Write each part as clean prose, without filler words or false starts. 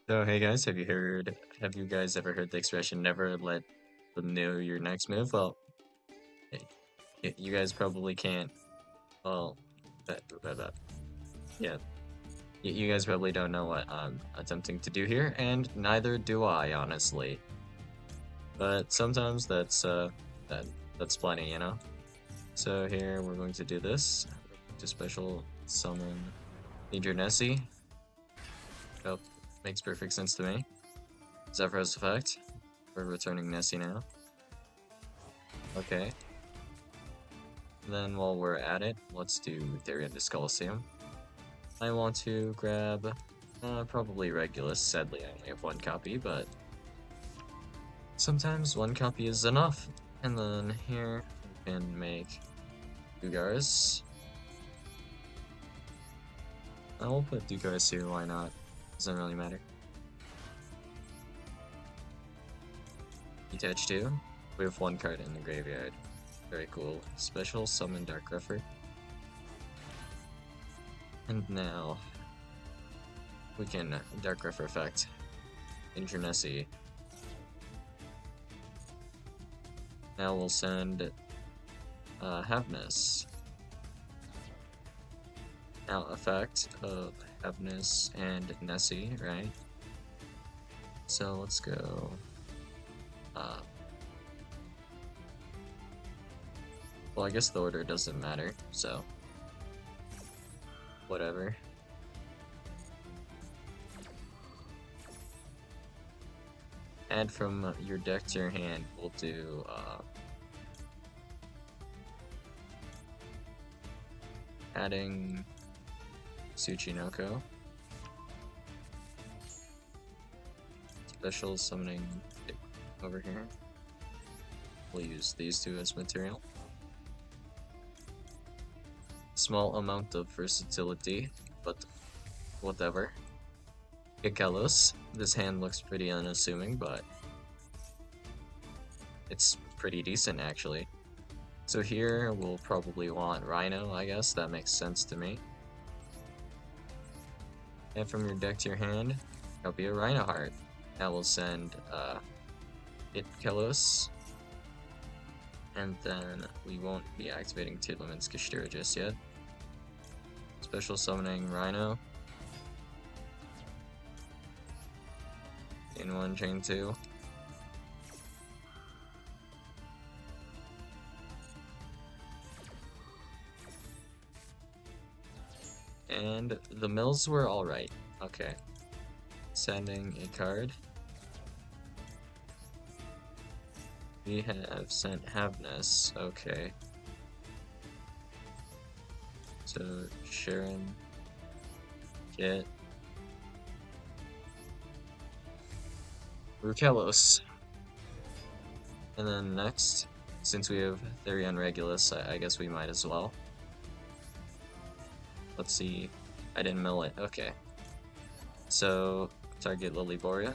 So hey guys, have you guys ever heard the expression never let them know your next move? Well, you guys probably can't. Well, that yeah, you guys probably don't know what I'm attempting to do here, and neither do I, honestly. But sometimes that that's plenty, you know? So here we're going to do this. To special summon Major Nessie. Oh, makes perfect sense to me. Zephyros effect. We're returning Nessie now. Okay. Then while we're at it, let's do Tearion Coliseum. I want to grab probably Regulus. Sadly, I only have one copy, but sometimes one copy is enough. And then here we can make Dugars. I will put Dugars here, why not? Doesn't really matter. Detach 2. We have one card in the graveyard. Very cool. Special Summon Dark Gruffer. And now we can Dark Gruffer effect Nessie. Now we'll send Havness. Now effect of Havness and Nessie, right? So let's go. Well, I guess the order doesn't matter, so whatever. Add from your deck to your hand, we'll do adding Tsuchinoko. Special summoning over here. We'll use these two as material. Small amount of versatility, but whatever. Ikelos. This hand looks pretty unassuming, but it's pretty decent actually. So here we'll probably want Rhino, I guess. That makes sense to me. And from your deck to your hand, that'll be a Rhino Heart. Now we'll send Ikelos. And then we won't be activating Tidlaman's Kashtira just yet. Special summoning Rhino. In 1, chain 2. And the mills were alright. Okay. Sending a card. We have sent Havness. Okay. So Sharon, get Rukelos. And then next, since we have Tearion Regulus, I guess we might as well. Let's see. I didn't mill it. Okay. So target Lilyboria.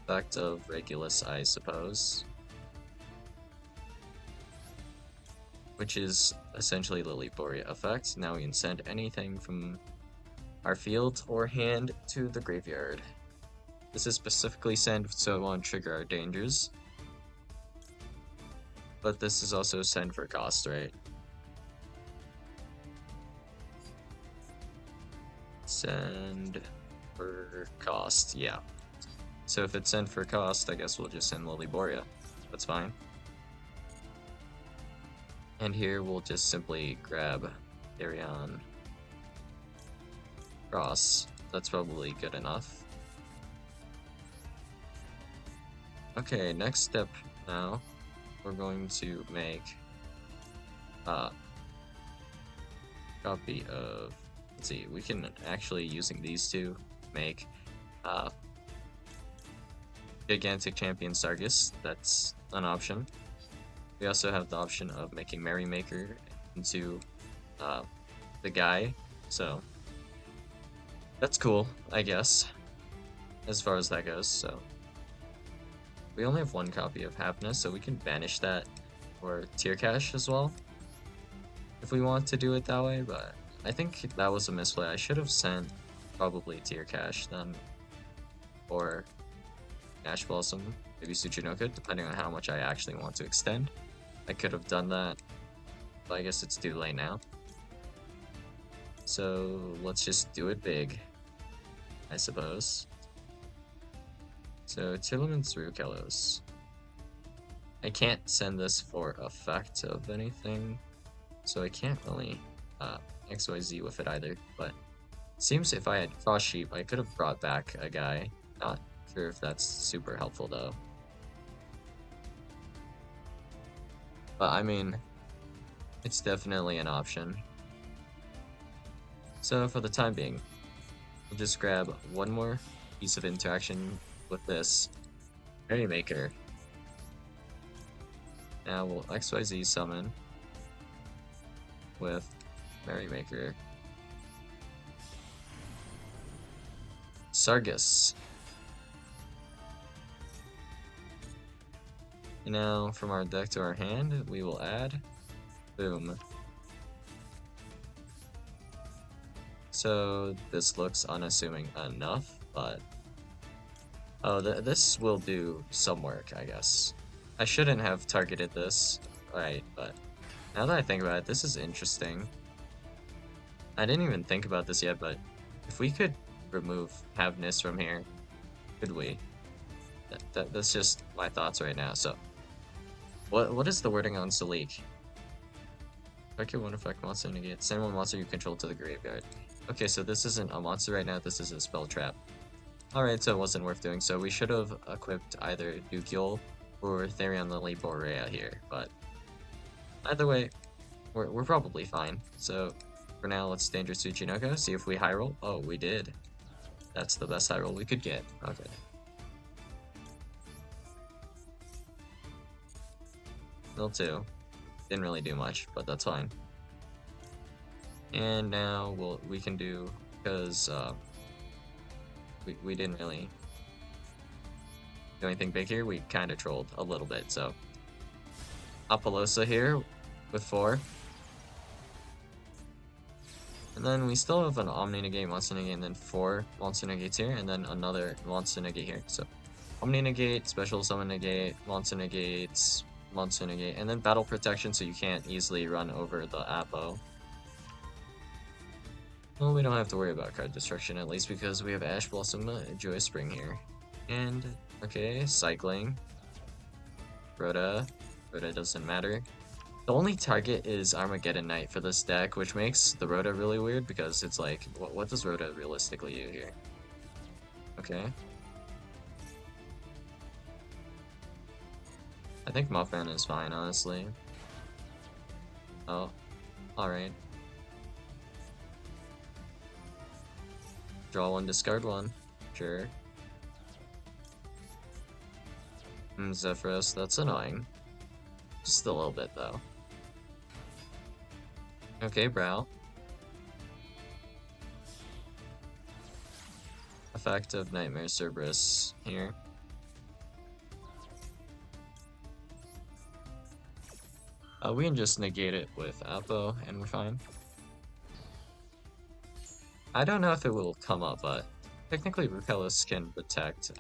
Effect of Regulus, I suppose. Which is essentially Lilyboria effect. Now we can send anything from our field or hand to the graveyard. This is specifically sent so it won't trigger our dangers. But this is also send for cost, right? Send for cost, yeah. So if it's sent for cost, I guess we'll just send Lilyboria. That's fine. And here we'll just simply grab Tearion Cross. That's probably good enough. Okay, next step now. We're going to make a copy of, let's see, we can actually, using these two, make Gigantic Champion Sargus. That's an option. We also have the option of making Merrymaker into the guy, so that's cool, I guess, as far as that goes. So we only have one copy of Happiness, so we can banish that or Tear Cash as well. if we want to do it that way, but I think that was a misplay. I should have sent probably Tear Cash then, or Ash Blossom, maybe Tsuchinoka, depending on how much I actually want to extend. I could have done that, but I guess it's too late now. So let's just do it big, I suppose. So Tillerman through Kalos. I can't send this for effect of anything, so I can't really XYZ with it either, but seems if I had Cross Sheep, I could have brought back a guy. Not sure if that's super helpful though. But I mean, it's definitely an option. So for the time being, we'll just grab one more piece of interaction with this Merrymaker. Now we'll XYZ summon with Merrymaker. Sargus. And now from our deck to our hand, we will add Boom. So this looks unassuming enough, but oh, this will do some work, I guess. I shouldn't have targeted this, right? But now that I think about it, this is interesting. I didn't even think about this yet, but if we could remove Havness from here, could we? That's just my thoughts right now. So, what is the wording on Salik? Target one effect monster negate. Send one monster you control to the graveyard. Okay, so this isn't a monster right now. This is a spell trap. Alright, so it wasn't worth doing. So we should have equipped either yugioh or Tearion Lily Borea here, but either way, we're probably fine. So for now, let's Dangerous Tsuchinoko, see if we high roll. Oh, we did. That's the best high roll we could get. Okay. Mill 2. Didn't really do much, but that's fine. And now we can do, because we didn't really do anything big here. We kind of trolled a little bit, so Apollosa here with 4. And then we still have an Omni Negate, Monster Negate, and then 4 Monster Negates here, and then another Monster Negate here. So Omni Negate, Special Summon Negate, Monster Negates, Monster Negate, and then Battle Protection so you can't easily run over the Apo. Well, we don't have to worry about card destruction, at least because we have Ash Blossom Joy Spring here. And, okay, Cycling. Rhoda doesn't matter. The only target is Armageddon Knight for this deck, which makes the Rhoda really weird because it's like, what does Rhoda realistically do here? Okay. I think Muffin is fine, honestly. Oh, alright. Draw 1, discard 1. Sure. Zephyros, that's annoying. Just a little bit, though. Okay, Brow. Effect of Nightmare Cerberus here. We can just negate it with Apo, and we're fine. I don't know if it will come up, but technically Rupelis can protect,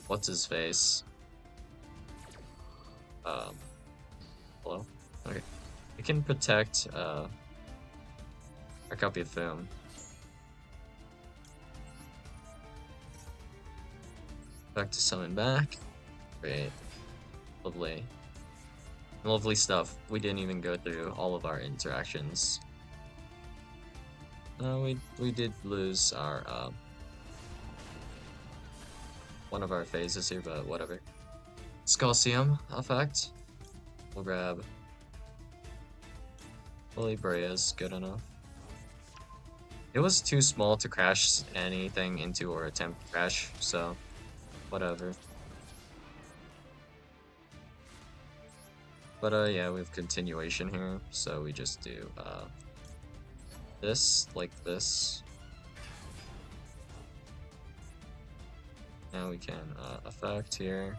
what's his face? Hello? Okay. It can protect, our copy of Foom. Back to summon back. Great. Lovely. Lovely stuff. We didn't even go through all of our interactions. We did lose our, one of our phases here, but whatever. Scosium effect. We'll grab Lily Brea's good enough. It was too small to crash anything into or attempt to crash, so whatever. But yeah, we have continuation here, so we just do this, like this. Now we can effect here.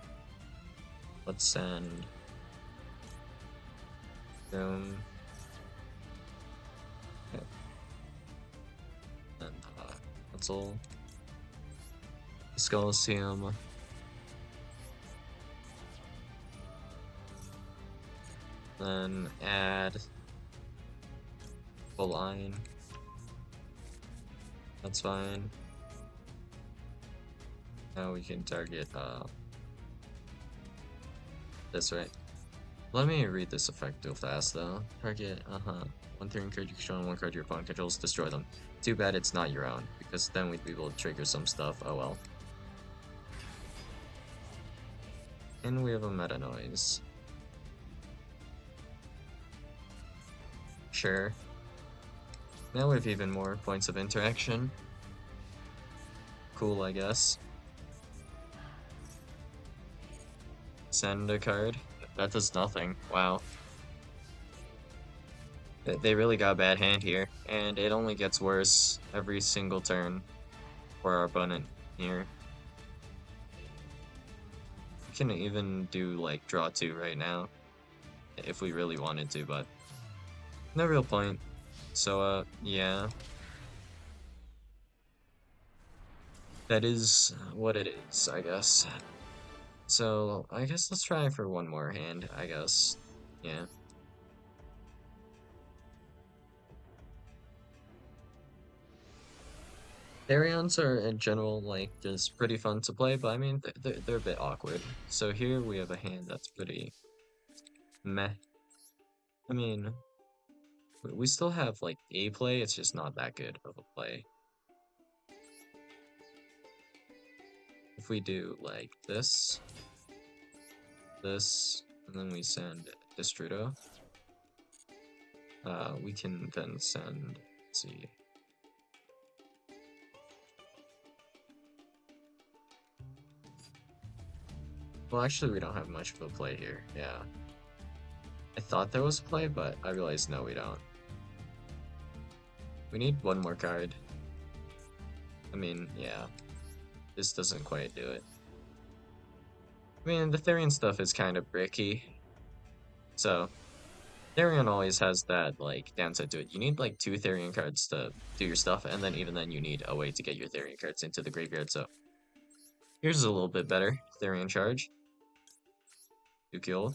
Let's send Room. Okay. And console. Skullcium. Then add full line. That's fine. Now we can target this, right? Let me read this effect real fast though. Target, one turn card you control and one card your opponent controls, destroy them. Too bad it's not your own, because then we'd be able to trigger some stuff. Oh well. And we have a meta noise. Sure. Now we have even more points of interaction. Cool, I guess. Send a card. That does nothing. Wow. They really got a bad hand here, and it only gets worse every single turn for our opponent here. We can even do like draw 2 right now if we really wanted to, but no real point. So yeah. That is what it is, I guess. So I guess let's try for one more hand, I guess. Yeah. Tearions are in general like just pretty fun to play, but I mean they're a bit awkward. So here we have a hand that's pretty meh. I mean, we still have like a play, it's just not that good of a play. If we do like this, and then we send Destrudo, we can then send, let's see. Well, actually, we don't have much of a play here. Yeah. I thought there was a play, but I realized no, we don't. We need one more card. I mean, yeah. This doesn't quite do it. I mean, the Therian stuff is kind of bricky. So, Tearion always has that, like, downside to it. You need, like, 2 Therian cards to do your stuff, and then even then you need a way to get your Therian cards into the graveyard, so... Here's a little bit better. Therian Charge. Yugioh.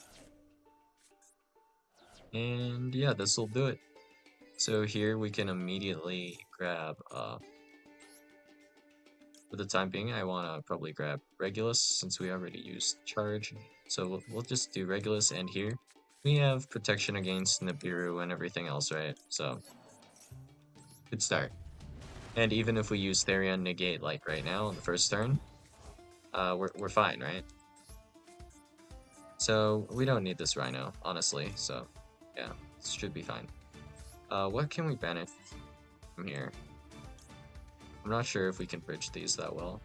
And yeah, this will do it. So here we can immediately grab, for the time being, I want to probably grab Regulus since we already used Charge. So we'll just do Regulus, and here we have protection against Nibiru and everything else, right? So, good start. And even if we use Therion Negate like right now on the first turn, we're fine, right? So we don't need this Rhino, honestly, so yeah, this should be fine. What can we banish from here? I'm not sure if we can bridge these that well.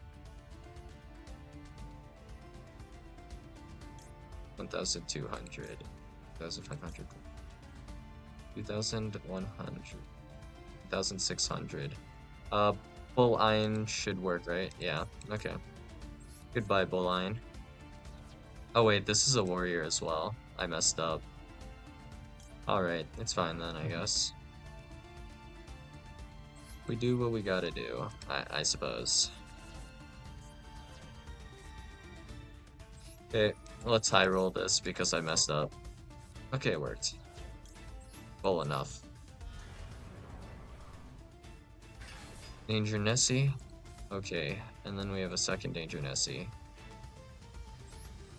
1,200, 1,500, 2,100, 1,600. Bull Iron should work, right? Yeah, okay. Goodbye, Bull Iron. Oh wait, this is a warrior as well. I messed up. Alright, it's fine then, I guess. We do what we gotta do, I suppose. Okay, let's high roll this because I messed up. Okay, it worked. Well enough. Danger Nessie. Okay, and then we have a second Danger Nessie.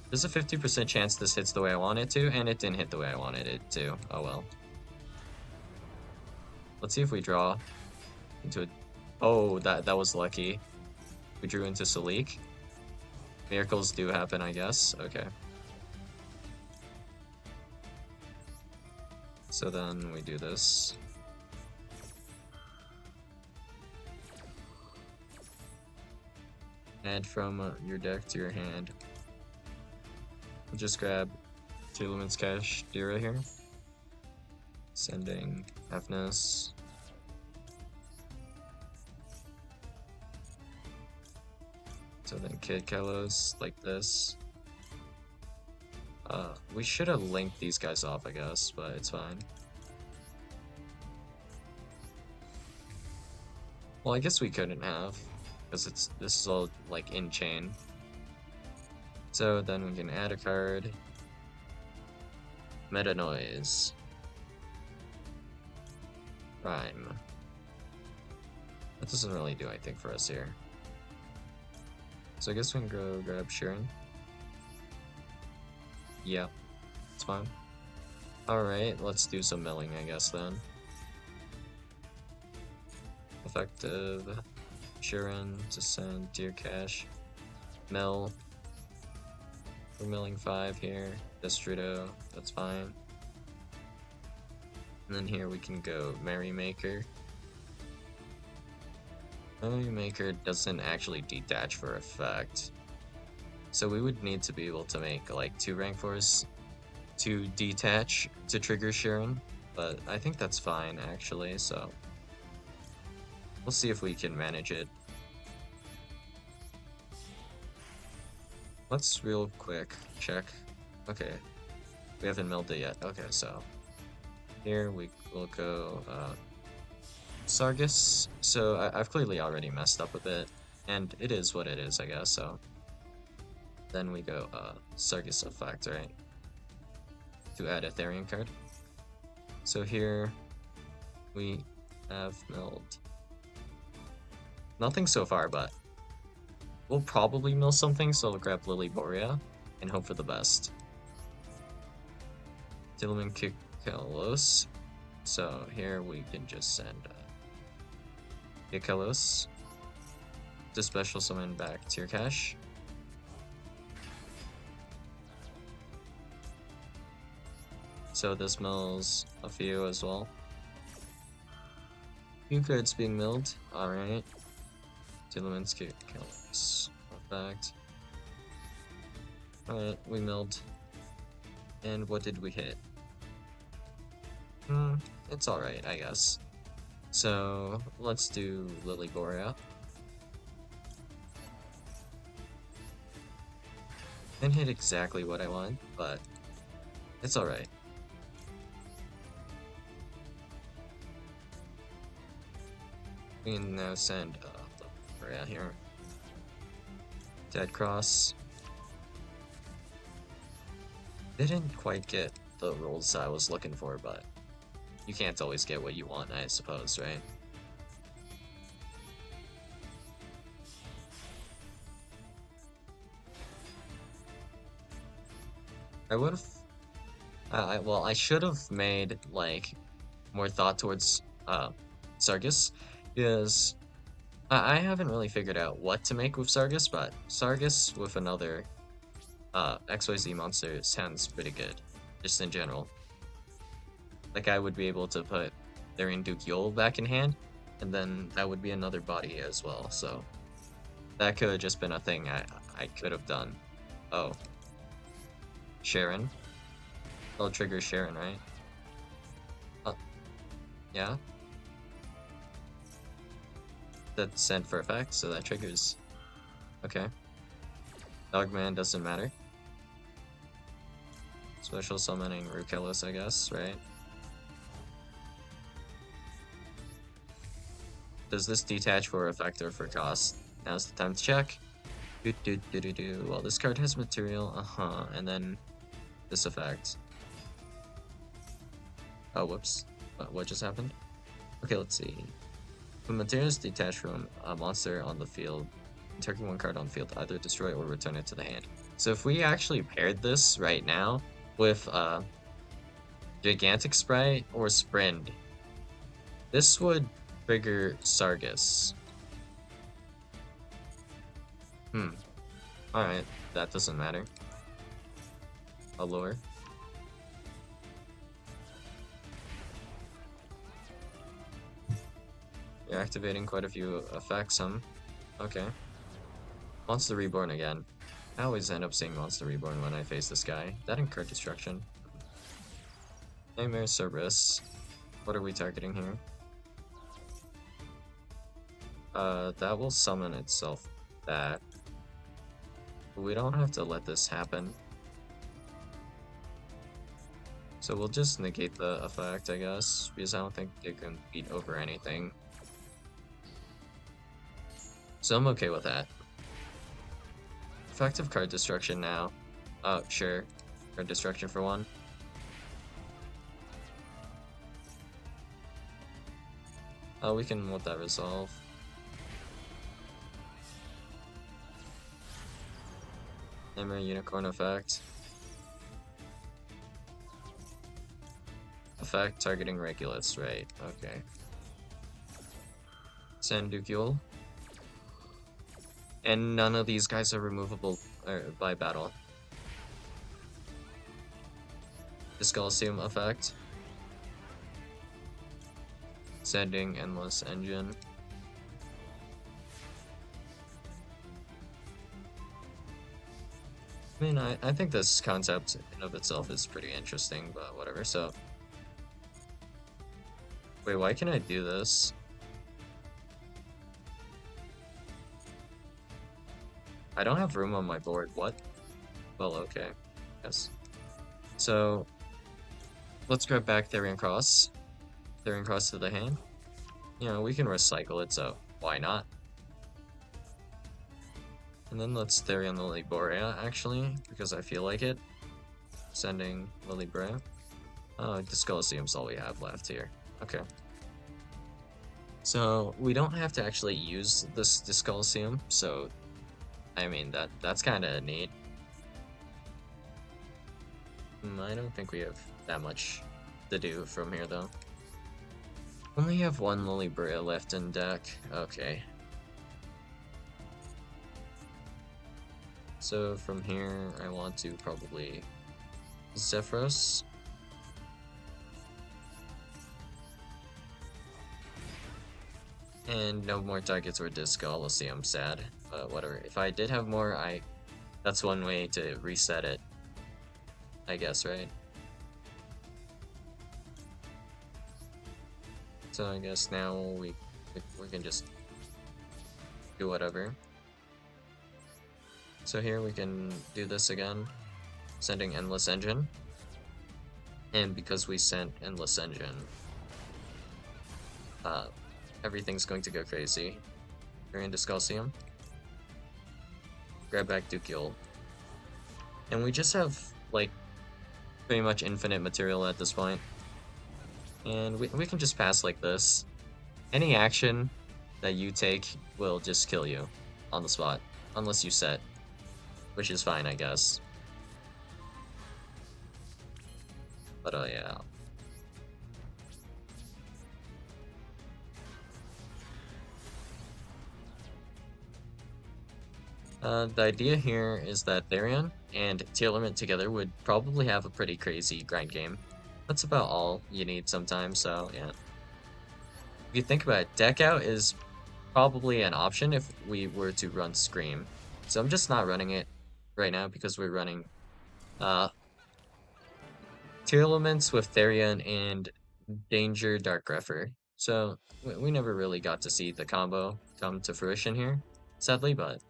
There's a 50% chance this hits the way I want it to, and it didn't hit the way I wanted it to. Oh well. Let's see if we draw into a... Oh, that was lucky. We drew into Salik. Miracles do happen, I guess. Okay. So then we do this. Add from your deck to your hand. We'll just grab 2 Luminous Cash Dira here. Sending Afnos. So then Kid Kalos like this. We should have linked these guys off, I guess, but it's fine. Well, I guess we couldn't have, because this is all like in chain. So then we can add a card. Meta Noise. Prime. That doesn't really do anything for us here. So I guess we can go grab Sheeran. Yeah, it's fine. Alright, let's do some milling, I guess, then. Effective. Sheeran to send Dear Cash. Mill. We're milling 5 here. Destrudo, that's fine. And then here we can go Merrymaker. Merrymaker doesn't actually detach for effect. So we would need to be able to make like 2 rank 4s to detach to trigger Sheeran. But I think that's fine actually, so we'll see if we can manage it. Let's real quick check. Okay, we haven't milled it yet. Okay, so here we will go Sargus. So I've clearly already messed up a bit, and it is what it is, I guess. So then we go Sargus effect, right? To add a Tearion card. So here we have milled nothing so far, but we'll probably mill something, so I'll grab Lily Borea and hope for the best. Tillman Kikalos. So here we can just send Kikalos to special summon back Tear Cash. So this mills a few as well. Few cards being milled. Alright. Tillman's Kikalos. Effect. Alright, we milled. And what did we hit? It's alright, I guess. So, let's do Lily Borea. Didn't hit exactly what I want, but it's alright. We can now send Lily Borea here. Dead Cross. Didn't quite get the rolls I was looking for, but you can't always get what you want, I suppose, right? I would have... well, I should have made, like, more thought towards, Sargus, because I haven't really figured out what to make with Sargus, but Sargus with another, XYZ monster sounds pretty good, just in general. Like, I would be able to put Tearion yugioh back in hand, and then that would be another body as well, so that could have just been a thing I could have done. Oh. Sheeran. I'll trigger Sheeran, right? Yeah? That's sent for effect, so that triggers. Okay. Dogman doesn't matter. Special summoning Rukelos, I guess, right? Does this detach for effect or for cost? Now's the time to check. Well, this card has material, and then this effect. Oh, whoops. What just happened? Okay, let's see. When material is detached from a monster on the field, target 1 card on the field, either destroy or return it to the hand. So if we actually paired this right now with Gigantic Sprite or Sprint, this would trigger Sargus. Alright, that doesn't matter. Allure. You're activating quite a few effects, Okay. Monster Reborn again. I always end up seeing Monster Reborn when I face this guy. That and card destruction. Nightmare Cerberus. What are we targeting here? That will summon itself back. But we don't have to let this happen. So we'll just negate the effect, I guess, because I don't think it can beat over anything. So I'm okay with that. Effective card destruction now. Oh, sure. Card destruction for one. Oh, we can let that resolve. Nightmare Unicorn effect. Effect targeting Regulates, right? Okay. Send yugioh. And none of these guys are removable by battle. Discalcium effect. Sending Endless Engine. I mean, I think this concept in of itself is pretty interesting, but whatever, so... Wait, why can I do this? I don't have room on my board, what? Well, okay. Yes. So, let's grab back Tearion Cross. Tearion Cross to the hand. You know, we can recycle it, so why not? And then let's Tearion Lily Borea, actually, because I feel like it. Sending Lily Borea. Oh, Discalcium's all we have left here. Okay. So, we don't have to actually use this Discalcium, so, I mean, that's kind of neat. I don't think we have that much to do from here, though. Only have one Lily Borea left in deck. Okay. So from here, I want to probably Zephyros. And no more targets or Discalcium, sad. But whatever. If I did have more, that's one way to reset it. I guess, right? So I guess now we can just do whatever. So here we can do this again, sending Endless Engine. And because we sent Endless Engine, everything's going to go crazy. We're in Discalcium. Grab back yugioh. And we just have, like, pretty much infinite material at this point. And we can just pass like this. Any action that you take will just kill you on the spot, unless you set, which is fine, I guess. But yeah. The idea here is that Tearion and Tearment together would probably have a pretty crazy grind game. That's about all you need sometimes, so yeah. If you think about it, Deck Out is probably an option if we were to run Scream. So I'm just not running it right now because we're running Tearlaments with Tearion and Danger Dark Grepher. So we never really got to see the combo come to fruition here, sadly, but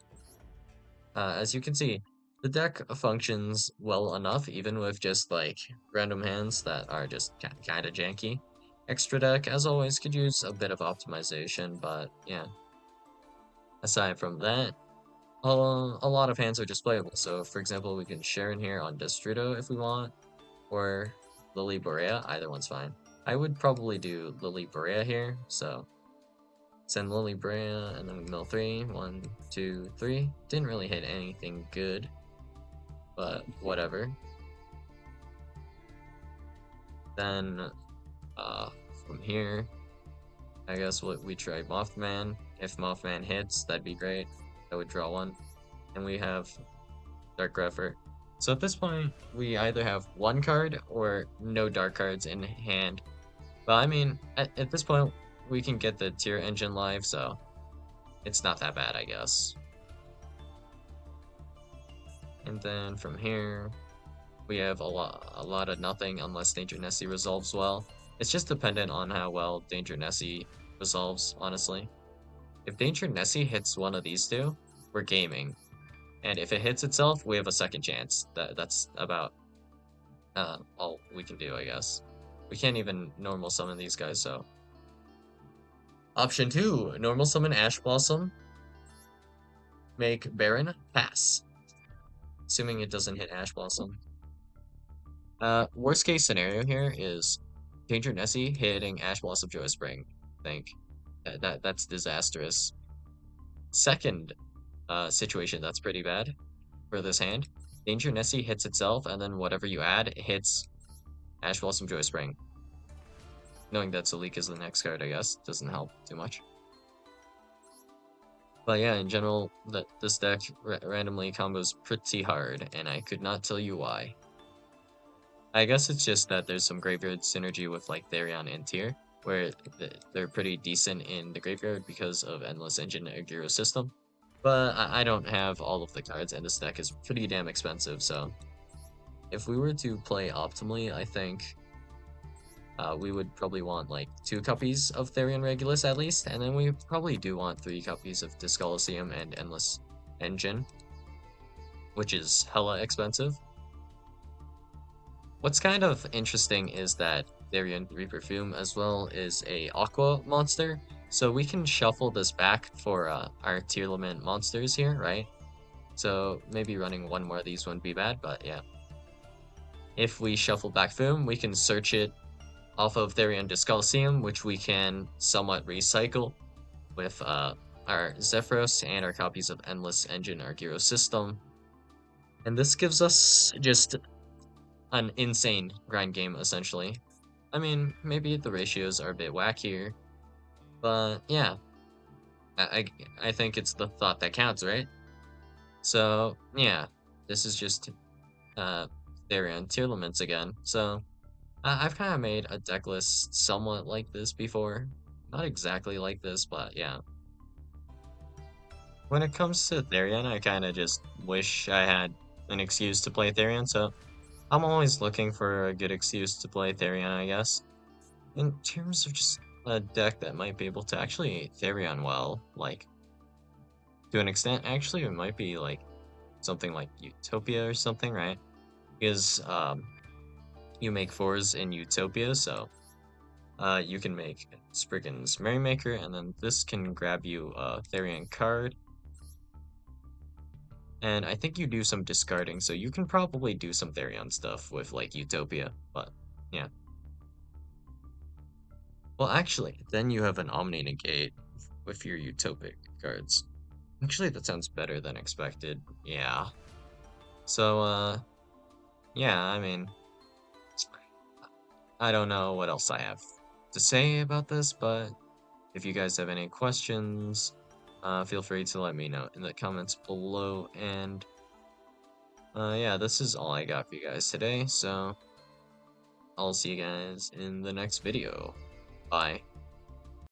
as you can see, the deck functions well enough even with just like random hands that are just kind of janky. Extra deck, as always, could use a bit of optimization, but yeah. Aside from that, a lot of hands are just playable. So, for example, we can share in here on Destrudo if we want, or Lily Borea, either one's fine. I would probably do Lily Borea here, so send Lily Borea and then we mill 3. 1, 2, 3. Didn't really hit anything good, but whatever. Then from here, I guess we try Mothman. If Mothman hits, that'd be great. I would draw one. And we have Dark Grepher. So at this point, we either have one card or no dark cards in hand. But I mean, at this point, we can get the Tier Engine live, so it's not that bad, I guess. And then from here, we have a lot of nothing unless Danger Nessie resolves well. It's just dependent on how well Danger Nessie resolves, honestly. If Danger Nessie hits one of these two, we're gaming. And if it hits itself, we have a second chance. That's about all we can do, I guess. We can't even normal summon these guys, so. Option 2, normal summon Ash Blossom, make Baron, pass. Assuming it doesn't hit Ash Blossom. Worst case scenario here is Danger Nessie hitting Ash Blossom Joy Spring. I think that's disastrous. Second situation that's pretty bad for this hand. Danger Nessie hits itself, and then whatever you add hits Ash Blossom Joy Spring. Knowing that Salik is the next card, I guess, doesn't help too much. But yeah, in general, this deck randomly combos pretty hard, and I could not tell you why. I guess it's just that there's some graveyard synergy with like Therion and Tyr, where they're pretty decent in the graveyard because of Endless Engine and yugioh system. But I don't have all of the cards, and this deck is pretty damn expensive, so if we were to play optimally, I think we would probably want like 2 copies of Therion Regulus at least, and then we probably do want 3 copies of Dyscolacium and Endless Engine, which is hella expensive. What's kind of interesting is that Therion Reperfume as well is a Aqua monster, so we can shuffle this back for our tier limit monsters here, right? So maybe running one more of these wouldn't be bad, but yeah. If we shuffle back Fume, we can search it off of Therion Dyscolacium, which we can somewhat recycle with our Zephyros and our copies of Endless Engine, our yugioh system. And this gives us just an insane grind game, essentially. I mean, maybe the ratios are a bit wackier, but yeah, I think it's the thought that counts, right? So yeah, this is just Therion tier limits again. So I've kind of made a deck list somewhat like this before. Not exactly like this, but yeah. When it comes to Therion, I kind of just wish I had an excuse to play Therion, so I'm always looking for a good excuse to play Therion, I guess. In terms of just a deck that might be able to actually Therion well, like, to an extent, actually, it might be like something like Utopia or something, right? Because you make 4s in Utopia, so you can make Spriggan's Merrymaker, and then this can grab you a Therion card. And I think you do some discarding, so you can probably do some Therion stuff with like Utopia, but yeah. Well, actually, then you have an Omni Negate with your Utopic cards. Actually, that sounds better than expected. Yeah. So, yeah, I mean, I don't know what else I have to say about this, but if you guys have any questions, feel free to let me know in the comments below. And yeah, this is all I got for you guys today, so I'll see you guys in the next video. Bye.